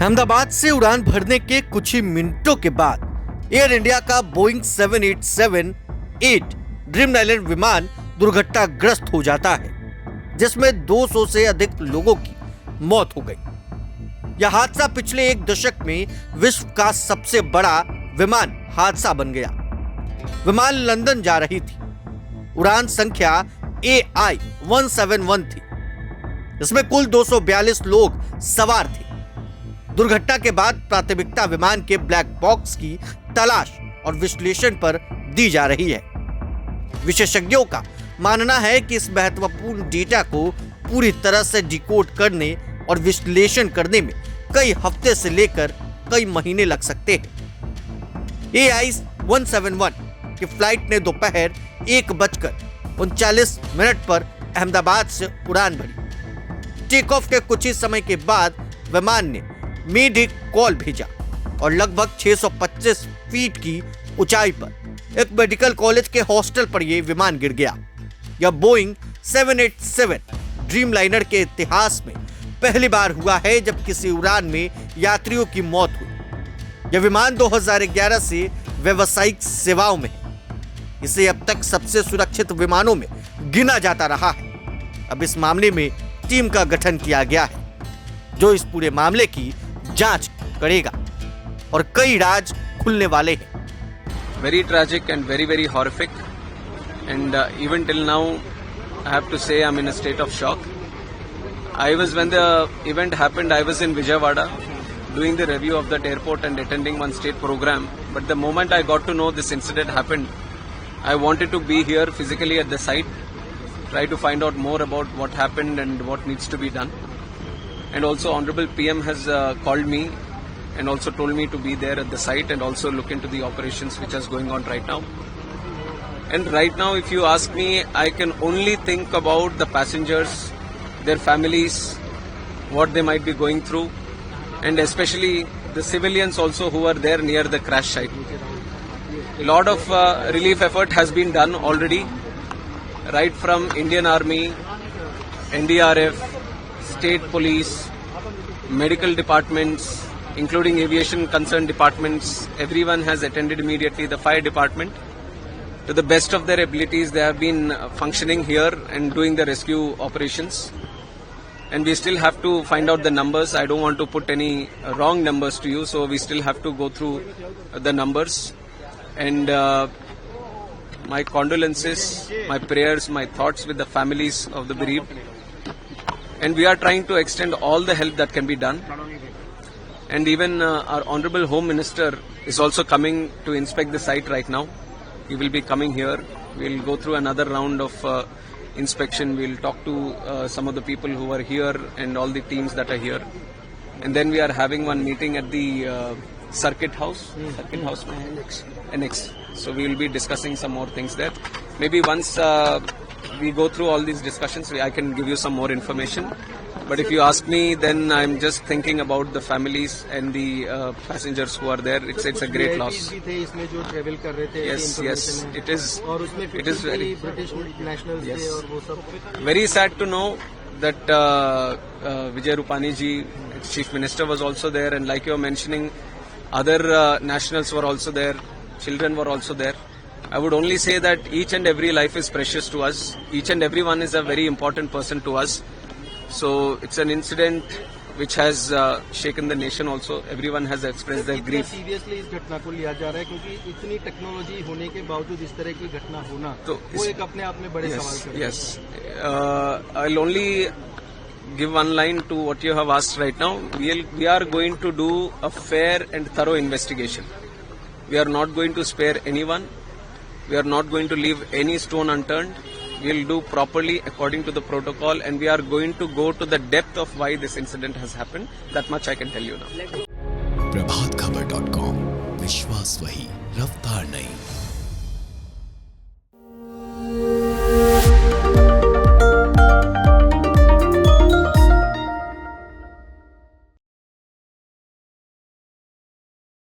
अहमदाबाद से उड़ान भरने के कुछ ही मिनटों के बाद एयर इंडिया का बोइंग 787-8 ड्रीमलाइनर विमान दुर्घटनाग्रस्त हो जाता है, जिसमें 200 से अधिक लोगों की मौत हो गई। यह हादसा पिछले एक दशक में विश्व का सबसे बड़ा विमान हादसा बन गया। विमान लंदन जा रही थी। उड़ान संख्या AI-171 थी। इसमें कुल 242 लोग सवार थे। दुर्घटना के बाद प्राथमिकता विमान के ब्लैक बॉक्स की तलाश और विश्लेषण पर दी जा रही है। विशेषज्ञों का मानना है कि इस महत्वपूर्ण डेटा को पूरी तरह से डिकोड करने और विश्लेषण करने में कई हफ्ते से लेकर कई महीने लग सकते हैं। AI-171 की फ्लाइट ने दोपहर 1:39 पर अहमदाबाद से उड़ान भरी। टेक ऑफ के कुछ ही समय के बाद विमान ने मेडे कॉल भेजा और लगभग 625 फीट की ऊंचाई पर एक मेडिकल कॉलेज के हॉस्टल पर यह विमान गिर गया। यह बोइंग 787 ड्रीमलाइनर के इतिहास में पहली बार हुआ है जब किसी उड़ान में यात्रियों की मौत हुई। यह विमान 2011 से व्यावसायिक सेवाओं में है। इसे अब तक सबसे सुरक्षित विमानों में गिना जाता रहा है। अब इस मामले में टीम का गठन किया गया है, जो इस पूरे मामले की जांच करेगा और कई राज खुलने वाले हैं। Very tragic and very horrific, and even till now I have to say I'm in a state of shock. When the event happened, I was in Vijayawada doing the review of that airport and attending one state program, but the moment I got to know this incident happened, I wanted to be here physically at the site, try to find out more about what happened and what needs to be done. And also Honorable PM has called me and also told me to be there at the site and also look into the operations which is going on right now. And right now, if you ask me, I can only think about the passengers, their families, what they might be going through, and especially the civilians also who are there near the crash site. A lot of relief effort has been done already, right from Indian Army, NDRF, state police, medical departments, including aviation concerned departments. Everyone has attended immediately. The fire department, to the best of their abilities, they have been functioning here and doing the rescue operations. And we still have to find out the numbers. I don't want to put any wrong numbers to you, so we still have to go through the numbers. And my condolences, my prayers, my thoughts with the families of the bereaved. And we are trying to extend all the help that can be done. And even our Honorable Home Minister is also coming to inspect the site right now. He will be coming here. We'll go through another round of inspection. We'll talk to some of the people who are here and all the teams that are here. And then we are having one meeting at the Circuit House. Annex. So we will be discussing some more things there. Maybe once we go through all these discussions, I can give you some more information. But if you ask me, then I'm just thinking about the families and the passengers who are there. It's a great loss. Yes, it is. It is very very sad to know that Vijay Rupani ji, Chief Minister, was also there, and like you were mentioning, other nationals were also there. Children were also there. I would only say that each and every life is precious to us. Each and everyone is a very important person to us. So it's an incident which has shaken the nation also. Everyone has expressed their grief. Seriously इस घटना को लिया जा रहा है क्योंकि इतनी technology होने के बावजूद इस तरह की घटना होना तो वो एक अपने आप में बड़े सवाल है. Yes. I'll only give one line to what you have asked right now. We are going to do a fair and thorough investigation. We are not going to spare anyone. We are not going to leave any stone unturned. We will do properly according to the protocol, and we are going to go to the depth of why this incident has happened. That much I can tell you now. प्रभातखबर.com, विश्वास वही, रफ्तार नहीं.